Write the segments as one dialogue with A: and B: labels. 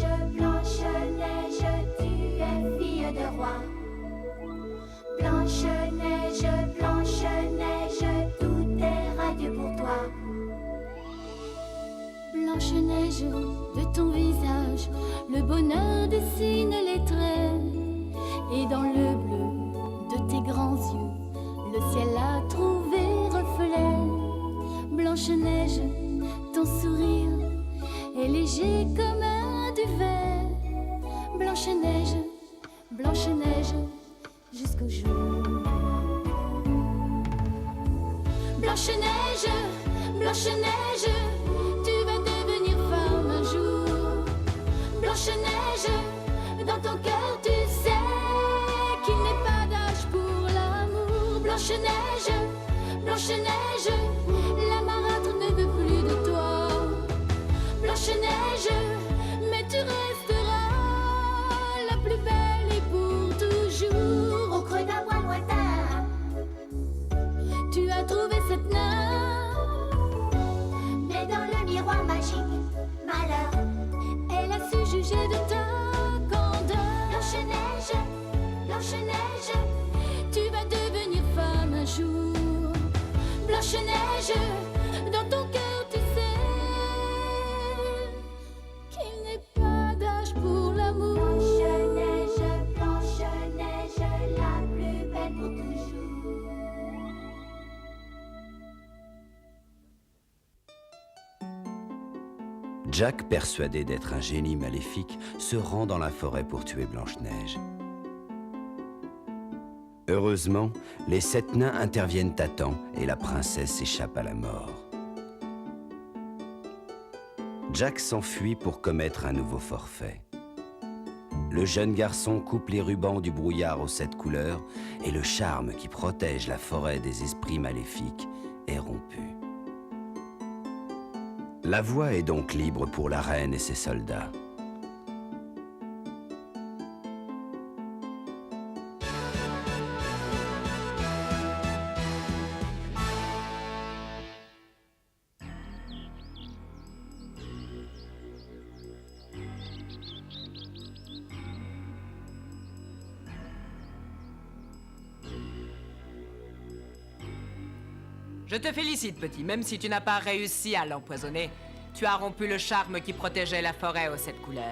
A: Blanche-Neige, tu es fille de roi. Blanche-Neige, Blanche-Neige, tout est radieux pour toi.
B: Blanche-Neige, de ton visage, le bonheur dessine les traits. Et dans le bleu de tes grands yeux, le ciel a trouvé reflet. Blanche-Neige, ton sourire est léger comme un duvet. Blanche-Neige, Blanche-Neige, jusqu'au jour. Blanche-Neige, Blanche-Neige, tu vas devenir femme un jour. Blanche-Neige, dans ton cœur tu sais qu'il n'est pas d'âge pour l'amour. Blanche-Neige, Blanche-Neige, la marâtre ne veut plus de toi. Blanche-Neige, mais tu resteras la plus belle et pour toujours.
A: Au creux d'un bois lointain,
B: tu as trouvé cette nymphe,
A: mais dans le miroir magique, malheur.
B: elle a su juger de ta candeur.
A: Blanche-Neige, Blanche-Neige,
B: Tu vas devenir femme un jour. Blanche-Neige, dans ton cœur tu sais qu'il n'est pas d'âge pour l'amour.
A: Blanche-Neige, Blanche-Neige, la plus belle pour toujours.
C: Jack, persuadé d'être un génie maléfique, se rend dans la forêt pour tuer Blanche-Neige. Heureusement, les 7 nains interviennent à temps et la princesse échappe à la mort. Jack s'enfuit pour commettre un nouveau forfait. Le jeune garçon coupe les rubans du brouillard aux 7 couleurs et le charme qui protège la forêt des esprits maléfiques est rompu. La voie est donc libre pour la reine et ses soldats.
D: Je te félicite, petit, même si tu n'as pas réussi à l'empoisonner. Tu as rompu le charme qui protégeait la forêt aux 7 couleurs.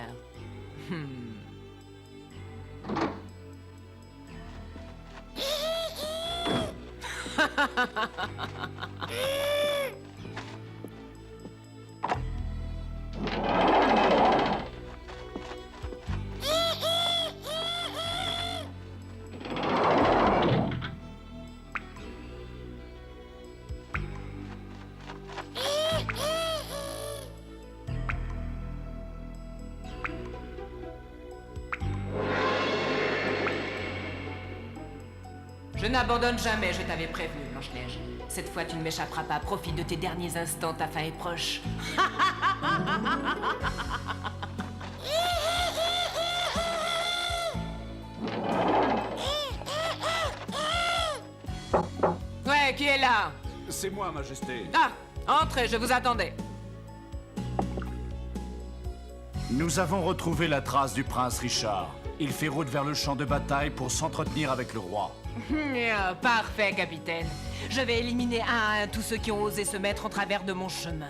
D: Je n'abandonne jamais, je t'avais prévenu, Blanche-Neige. Cette fois, tu ne m'échapperas pas. Profite de tes derniers instants, ta fin est proche. Ouais, qui est là?
E: C'est moi, Majesté.
D: Ah, entrez, je vous attendais.
E: Nous avons retrouvé la trace du prince Richard. Il fait route vers le champ de bataille pour s'entretenir avec le roi.
D: Parfait, capitaine. Je vais éliminer un à un tous ceux qui ont osé se mettre en travers de mon chemin.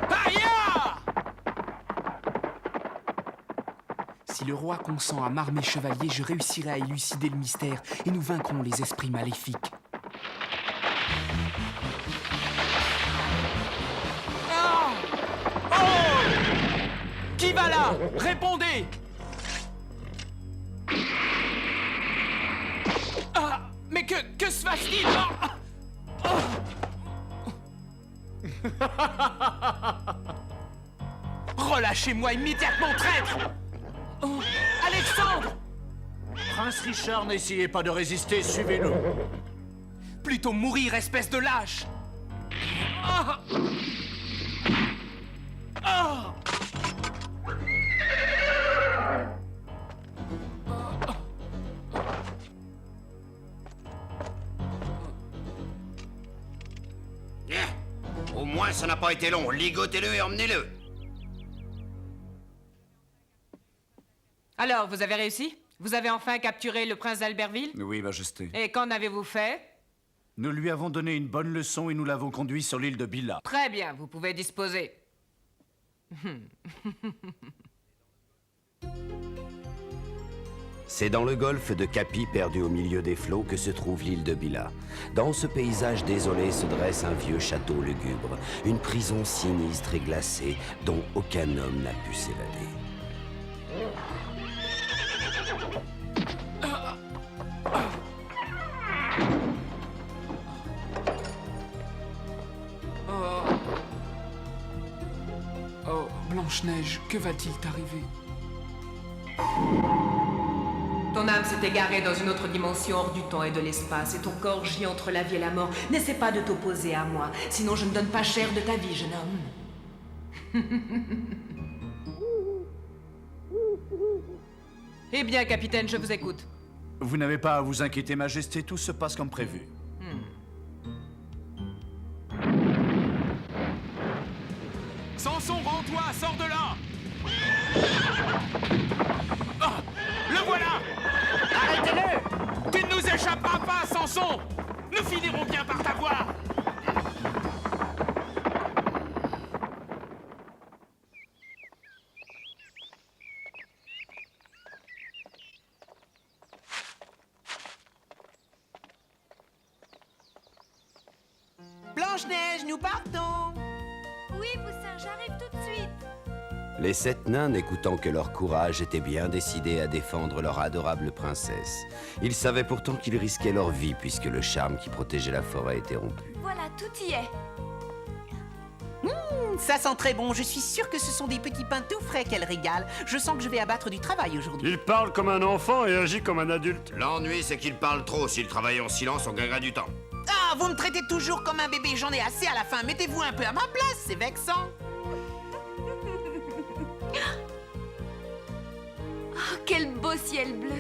F: Paria! Si le roi consent à m'armer chevalier, je réussirai à élucider le mystère et nous vaincrons les esprits maléfiques.
D: Qui va là? Répondez!
F: Ah! Mais que se passe-t-il? Relâchez-moi immédiatement, traître! Alexandre!
E: Prince Richard, n'essayez pas de résister, suivez-nous.
F: Plutôt mourir, espèce de lâche! Ah! Ah!
G: Au moins, ça n'a pas été long. Ligotez-le et emmenez-le.
D: Alors, vous avez réussi? Vous avez enfin capturé le prince d'Albertville?
E: Oui, Majesté.
D: Et qu'en avez-vous fait?
E: Nous lui avons donné une bonne leçon et nous l'avons conduit sur l'île de Billa.
D: Très bien, vous pouvez disposer.
C: C'est dans le golfe de Capi, perdu au milieu des flots, que se trouve l'île de Billa. Dans ce paysage désolé se dresse un vieux château lugubre, une prison sinistre et glacée dont aucun homme n'a pu s'évader.
F: Oh, Blanche-Neige, que va-t-il t'arriver?
D: Ton âme s'est égarée dans une autre dimension hors du temps et de l'espace, et ton corps gît entre la vie et la mort. N'essaie pas de t'opposer à moi, sinon je ne donne pas cher de ta vie, jeune homme. Eh bien, capitaine, je vous écoute.
E: Vous n'avez pas à vous inquiéter, Majesté, tout se passe comme prévu.
F: Samson, rends-toi, sors de là! Oh, le voilà! Arrêtez-le! Tu ne nous échapperas pas, Samson! Nous finirons bien par t'avoir!
H: Blanche-Neige, nous partons!
B: Oui, Poussin, j'arrive tout de suite.
C: Les 7 nains, n'écoutant que leur courage, étaient bien décidés à défendre leur adorable princesse. Ils savaient pourtant qu'ils risquaient leur vie puisque le charme qui protégeait la forêt était rompu.
B: Voilà, tout y est.
H: Ça sent très bon, je suis sûre que ce sont des petits pains tout frais qu'elle régale. Je sens que je vais abattre du travail aujourd'hui.
I: Il parle comme un enfant et agit comme un adulte.
G: L'ennui, c'est qu'il parle trop. S'il travaillait en silence, on gagnerait du temps.
H: Ah, vous me traitez toujours comme un bébé, j'en ai assez à la fin. Mettez-vous un peu à ma place, c'est vexant.
B: Oh, quel beau ciel bleu.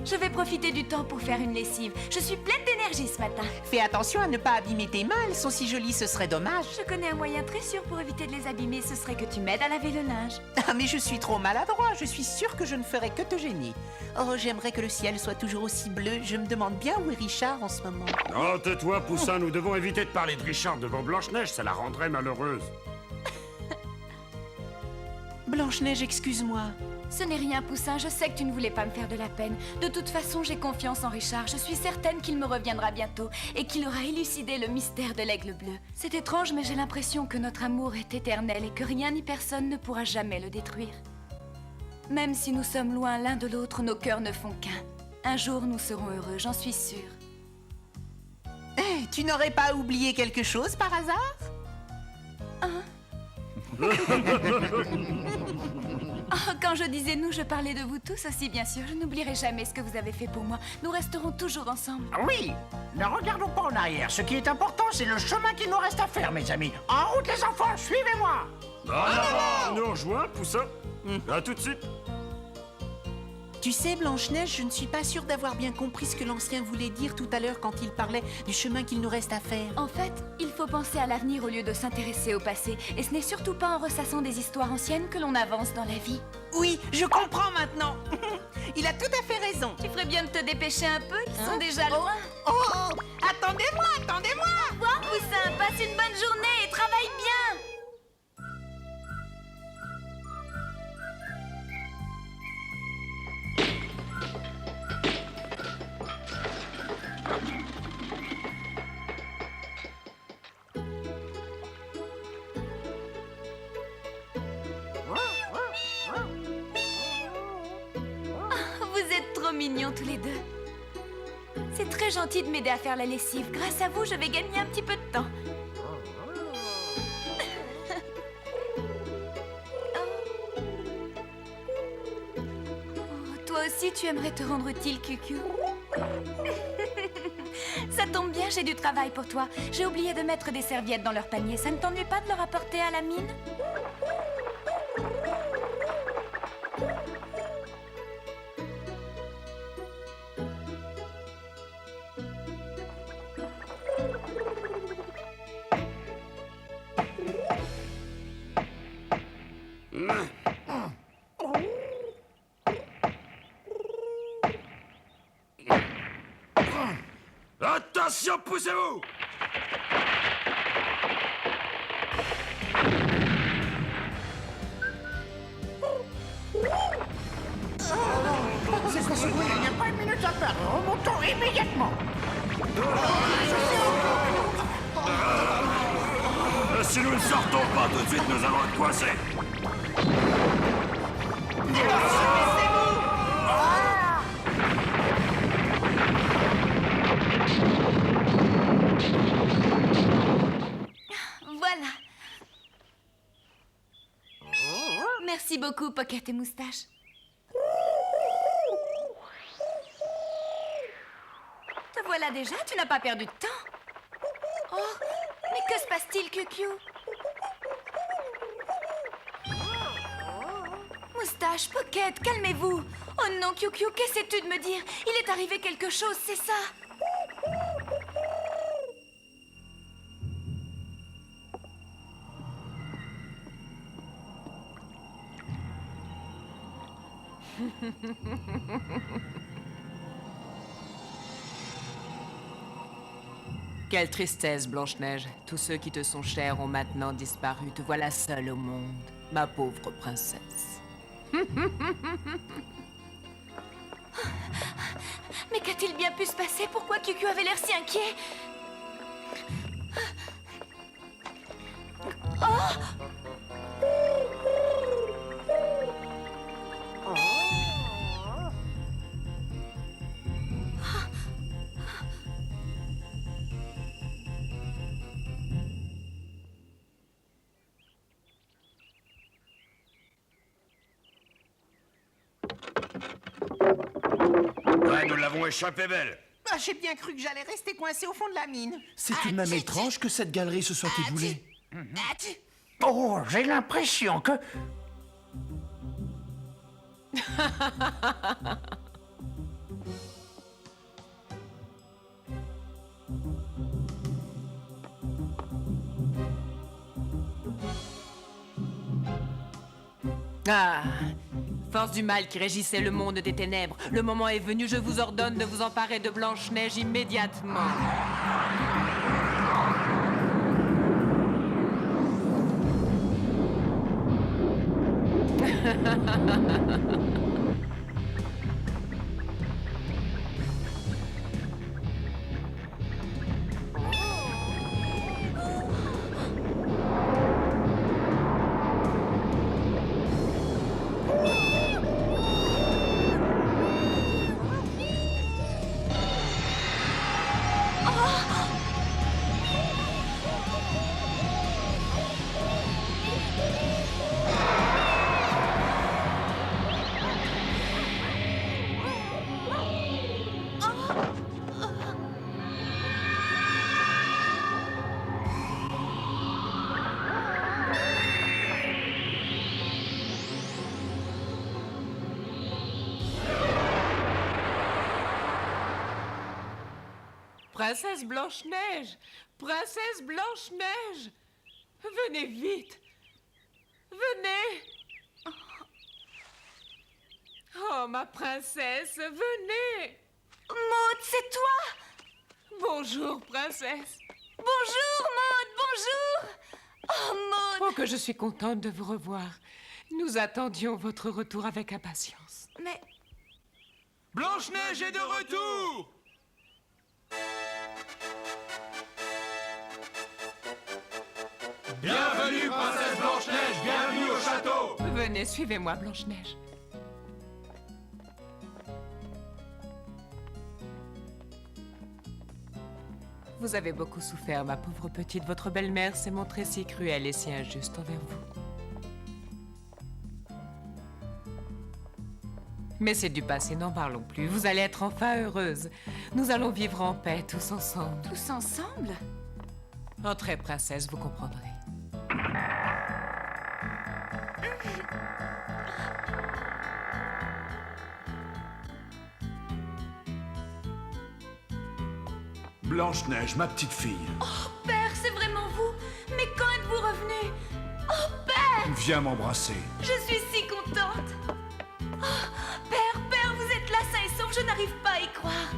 B: Je vais profiter du temps pour faire une lessive. Je suis pleine d'énergie ce matin.
H: Fais attention à ne pas abîmer tes mains, elles sont si jolies, ce serait dommage.
B: Je connais un moyen très sûr pour éviter de les abîmer. Ce serait que tu m'aides à laver le linge.
H: Ah, mais je suis trop maladroit, je suis sûre que je ne ferai que te gêner. Oh, j'aimerais que le ciel soit toujours aussi bleu. Je me demande bien où est Richard en ce moment.
I: Oh, tais-toi, Poussin, nous devons éviter de parler de Richard devant Blanche-Neige, ça la rendrait malheureuse.
H: Blanche-Neige, excuse-moi.
B: Ce n'est rien, Poussin. Je sais que tu ne voulais pas me faire de la peine. De toute façon, j'ai confiance en Richard. Je suis certaine qu'il me reviendra bientôt et qu'il aura élucidé le mystère de l'aigle bleu. C'est étrange, mais j'ai l'impression que notre amour est éternel et que rien ni personne ne pourra jamais le détruire. Même si nous sommes loin l'un de l'autre, nos cœurs ne font qu'un. Un jour, nous serons heureux, j'en suis sûre.
H: Eh, tu n'aurais pas oublié quelque chose par hasard?
B: Oh, quand je disais nous, je parlais de vous tous aussi, bien sûr. Je n'oublierai jamais ce que vous avez fait pour moi. Nous resterons toujours ensemble.
J: Oui, ne regardons pas en arrière. Ce qui est important, c'est le chemin qu'il nous reste à faire, mes amis. En route, les enfants, suivez-moi.
I: On nous rejoint, Poussin. À tout de suite.
H: Tu sais, Blanche-Neige, je ne suis pas sûre d'avoir bien compris ce que l'ancien voulait dire tout à l'heure quand il parlait du chemin qu'il nous reste à faire.
B: En fait, il faut penser à l'avenir au lieu de s'intéresser au passé. Et ce n'est surtout pas en ressassant des histoires anciennes que l'on avance dans la vie.
H: Oui, je comprends maintenant. Il a tout à fait raison.
B: Tu ferais bien de te dépêcher un peu, ils sont déjà loin.
H: Oh, attendez-moi, attendez-moi.
B: Au revoir, Poussin, passe une bonne journée et travaille bien. Vous êtes trop mignons tous les deux. C'est très gentil de m'aider à faire la lessive. Grâce à vous, je vais gagner un petit peu de temps. Oh, toi aussi, tu aimerais te rendre utile, Cucu. Ça tombe bien, j'ai du travail pour toi. J'ai oublié de mettre des serviettes dans leur panier. Ça ne t'ennuie pas de leur apporter à la mine?
I: poussez-vous!
J: C'est quoi ce bruit? Il n'y a pas une minute à perdre. Remontons immédiatement.
I: Si nous ne sortons pas tout de suite, nous allons être coincés.
B: Voilà. Merci beaucoup, Pocket et Moustache. Te voilà déjà, tu n'as pas perdu de temps. Oh, mais que se passe-t-il, QQ? Moustache, Pocket, calmez-vous. Oh non, QQ, qu'essaies-tu de me dire? Il est arrivé quelque chose, c'est ça?
D: Quelle tristesse, Blanche-Neige. Tous ceux qui te sont chers ont maintenant disparu. Te voilà seule au monde, ma pauvre princesse.
B: Mais qu'a-t-il bien pu se passer? Pourquoi QQ avait l'air si inquiet?
I: Ouais, nous l'avons échappé belle.
H: Ah, j'ai bien cru que j'allais rester coincé au fond de la mine.
K: C'est tout de même étrange que cette galerie se soit éboulée.
J: Oh, j'ai l'impression que...
D: Ah, force du mal qui régissait le monde des ténèbres. Le moment est venu, je vous ordonne de vous emparer de Blanche-Neige immédiatement. Princesse Blanche-Neige! Princesse Blanche-Neige! Venez vite! Venez! Oh, ma princesse, venez!
B: Maud, c'est toi?
D: Bonjour, princesse!
B: Bonjour, Maud, bonjour! Oh, Maud!
D: Oh, que je suis contente de vous revoir. Nous attendions votre retour avec impatience.
B: Mais...
F: Blanche-Neige est de retour! Bienvenue, princesse Blanche-Neige, bienvenue au château!
D: Venez, suivez-moi, Blanche-Neige. Vous avez beaucoup souffert, ma pauvre petite. Votre belle-mère s'est montrée si cruelle et si injuste envers vous. Mais c'est du passé, n'en parlons plus. Vous allez être enfin heureuse. Nous allons vivre en paix, tous ensemble.
B: Tous ensemble?
D: Entrez, princesse, vous comprendrez.
E: Blanche-Neige, ma petite fille.
B: Oh, père, c'est vraiment vous? Mais quand êtes-vous revenu? Oh, père!
E: Viens m'embrasser.
B: Je suis si contente! Oh, père, vous êtes là, sain et sauf, je n'arrive pas à y croire.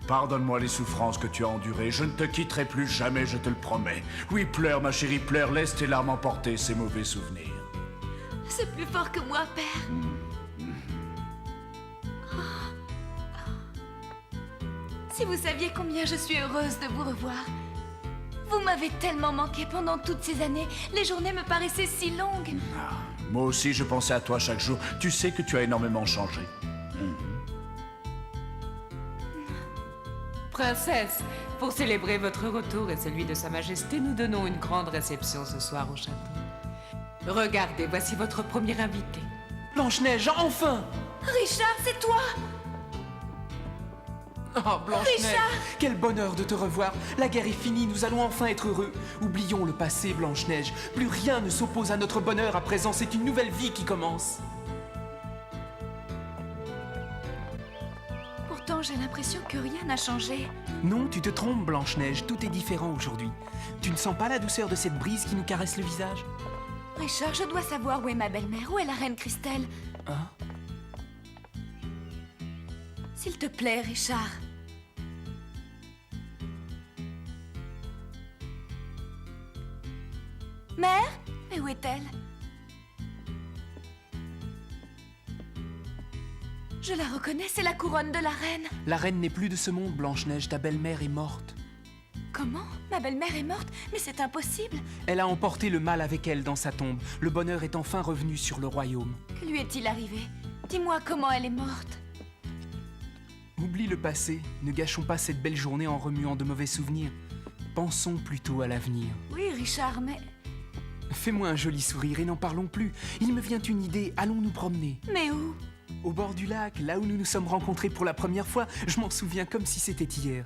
E: Pardonne-moi les souffrances que tu as endurées. Je ne te quitterai plus jamais, je te le promets. Oui, pleure, ma chérie, pleure. Laisse tes larmes emporter ces mauvais souvenirs.
B: C'est plus fort que moi, père. Si vous saviez combien je suis heureuse de vous revoir. Vous m'avez tellement manqué pendant toutes ces années. Les journées me paraissaient si longues.
E: Moi aussi, je pensais à toi chaque jour. Tu sais que tu as énormément changé.
D: Princesse, pour célébrer votre retour et celui de Sa Majesté, nous donnons une grande réception ce soir au château. Regardez, voici votre premier invité.
L: Blanche-Neige, enfin!
B: Richard, c'est toi!
L: Oh, Blanche-Neige,
B: Richard!
L: quel bonheur de te revoir. La guerre est finie, nous allons enfin être heureux. Oublions le passé, Blanche-Neige. Plus rien ne s'oppose à notre bonheur à présent, c'est une nouvelle vie qui commence.
B: Pourtant, j'ai l'impression que rien n'a changé.
L: Non, tu te trompes, Blanche-Neige, tout est différent aujourd'hui. Tu ne sens pas la douceur de cette brise qui nous caresse le visage?
B: Richard, je dois savoir où est ma belle-mère, où est la reine Christelle.
L: Hein?
B: S'il te plaît, Richard. Mère? Mais où est-elle? Je la reconnais, c'est la couronne de la reine.
L: La reine n'est plus de ce monde, Blanche-Neige, ta belle-mère est morte.
B: Comment? Ma belle-mère est morte? Mais c'est impossible.
L: Elle a emporté le mal avec elle dans sa tombe. Le bonheur est enfin revenu sur le royaume.
B: Que lui est-il arrivé? Dis-moi comment elle est morte.
L: Oublie le passé, ne gâchons pas cette belle journée en remuant de mauvais souvenirs. Pensons plutôt à l'avenir.
B: Oui, Richard, mais...
L: Fais-moi un joli sourire et n'en parlons plus. Il me vient une idée, allons nous promener.
B: Mais où?
L: Au bord du lac, là où nous nous sommes rencontrés pour la première fois. Je m'en souviens comme si c'était hier.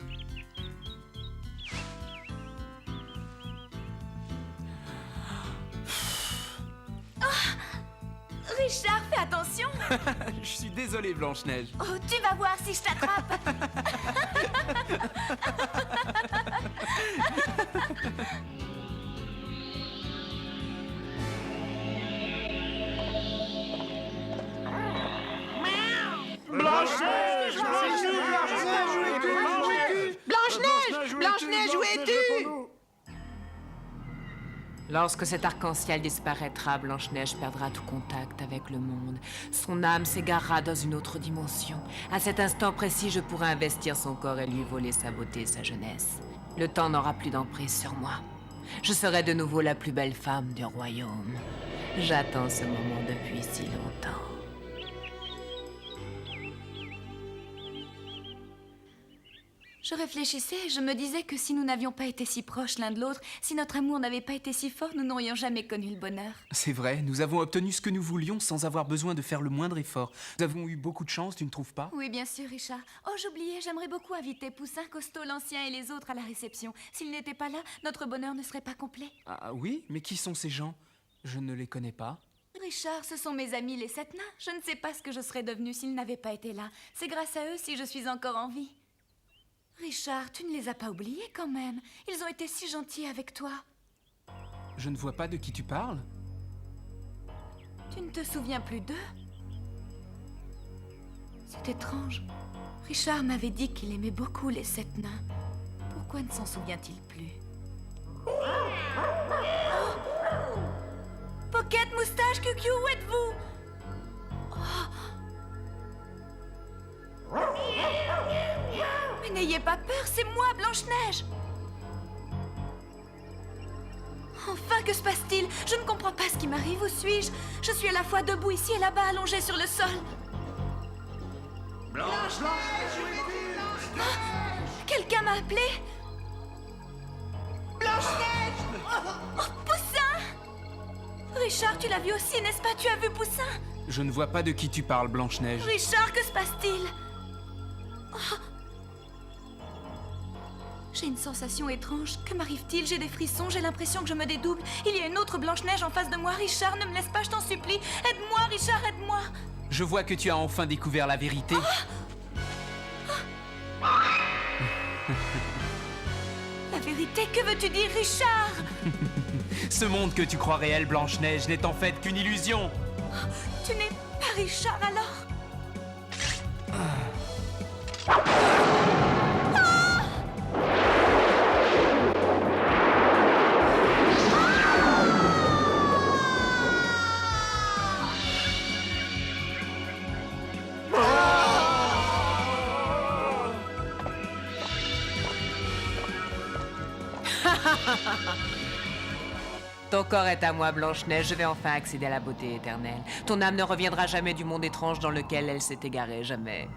B: Richard, fais attention.
L: Je suis désolé, Blanche-Neige.
B: Oh, tu vas voir si je t'attrape.
J: Blanche-Neige! Blanche-Neige! Blanche-Neige, où es-tu?
D: Lorsque cet arc-en-ciel disparaîtra, Blanche-Neige perdra tout contact avec le monde. Son âme s'égarera dans une autre dimension. À cet instant précis, je pourrai investir son corps et lui voler sa beauté et sa jeunesse. Le temps n'aura plus d'emprise sur moi. Je serai de nouveau la plus belle femme du royaume. J'attends ce moment depuis si longtemps.
B: Je réfléchissais et je me disais que si nous n'avions pas été si proches l'un de l'autre, si notre amour n'avait pas été si fort, nous n'aurions jamais connu le bonheur.
L: C'est vrai, nous avons obtenu ce que nous voulions sans avoir besoin de faire le moindre effort. Nous avons eu beaucoup de chance, tu ne trouves pas?
B: Oui, bien sûr, Richard. Oh, j'oubliais, j'aimerais beaucoup inviter Poussin, Costaud, l'Ancien et les autres à la réception. S'ils n'étaient pas là, notre bonheur ne serait pas complet.
L: Ah oui, mais qui sont ces gens? Je ne les connais pas.
B: Richard, ce sont mes amis les 7 nains. Je ne sais pas ce que je serais devenue s'ils n'avaient pas été là. C'est grâce à eux si je suis encore en vie. Richard, tu ne les as pas oubliés quand même. Ils ont été si gentils avec toi.
L: Je ne vois pas de qui tu parles.
B: Tu ne te souviens plus d'eux? C'est étrange. Richard m'avait dit qu'il aimait beaucoup les 7 nains. Pourquoi ne s'en souvient-il plus? Oh! Pocket, Moustache, Cucu, où êtes-vous? Oh! Mais n'ayez pas peur, c'est moi, Blanche-Neige. Enfin, que se passe-t-il? Je ne comprends pas ce qui m'arrive, où suis-je? Je suis à la fois debout ici et là-bas, allongée sur le sol. Oh, quelqu'un m'a appelé?
J: Blanche-Neige!
B: Oh, Poussin! Richard, tu l'as vu aussi, n'est-ce pas? Tu as vu Poussin?
L: Je ne vois pas de qui tu parles, Blanche-Neige.
B: Richard, que se passe-t-il? Oh. J'ai une sensation étrange. Que m'arrive-t-il? J'ai des frissons, j'ai l'impression que je me dédouble. Il y a une autre Blanche-Neige en face de moi. Richard, ne me laisse pas, je t'en supplie. Aide-moi, Richard, aide-moi.
L: Je vois que tu as enfin découvert la vérité.
B: La vérité, que veux-tu dire, Richard?
L: Ce monde que tu crois réel, Blanche-Neige, n'est en fait qu'une illusion.
B: Tu n'es pas Richard, alors?
D: Ton corps est à moi, Blanche-Neige, je vais enfin accéder à la beauté éternelle. Ton âme ne reviendra jamais du monde étrange dans lequel elle s'est égarée, jamais.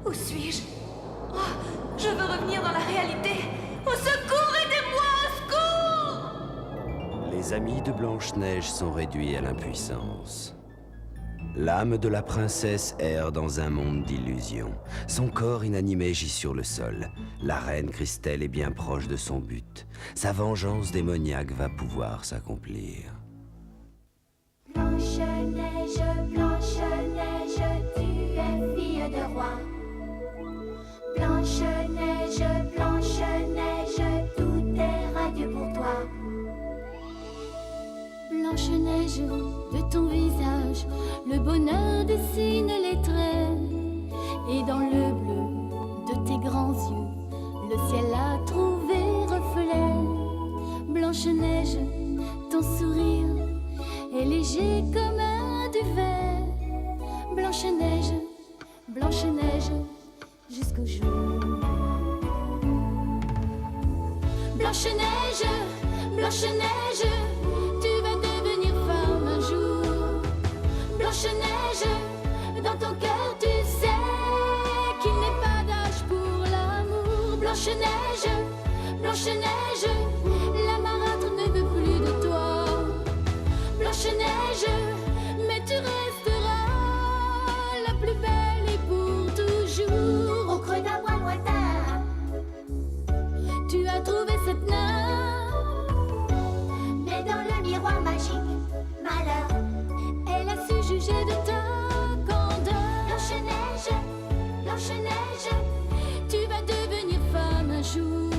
B: Où suis-je? Oh, je veux revenir dans la réalité. Au secours, aidez-moi, au secours!
C: Les amis de Blanche-Neige sont réduits à l'impuissance. L'âme de la princesse erre dans un monde d'illusions. Son corps inanimé gît sur le sol. La reine Christelle est bien proche de son but. Sa vengeance démoniaque va pouvoir s'accomplir.
A: Blanche-Neige, Blanche-Neige, tu es fille de roi. Blanche-Neige, Blanche-Neige, tout est radieux pour toi.
B: Blanche-Neige, de ton visage, le bonheur dessine les traits. Et dans le bleu de tes grands yeux, le ciel a trouvé reflet. Blanche-Neige, ton sourire est léger comme un duvet. Blanche-Neige, Blanche-Neige, jusqu'au jour. Blanche-Neige, Blanche-Neige, tu vas devenir femme un jour. Blanche-Neige, dans ton cœur tu sais qu'il n'est pas d'âge pour l'amour. Blanche-Neige, Blanche-Neige, la marâtre ne veut plus de toi. Blanche-Neige, mais tu resteras la plus belle et pour toujours.
A: Au creux d'un bois lointain,
B: tu as trouvé cette nymphe,
A: mais dans le miroir magique, malheur.
B: elle a su juger de ta candeur.
A: Blanche-Neige, Blanche-Neige,
B: Tu vas devenir femme un jour.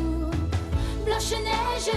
B: Blanche-Neige,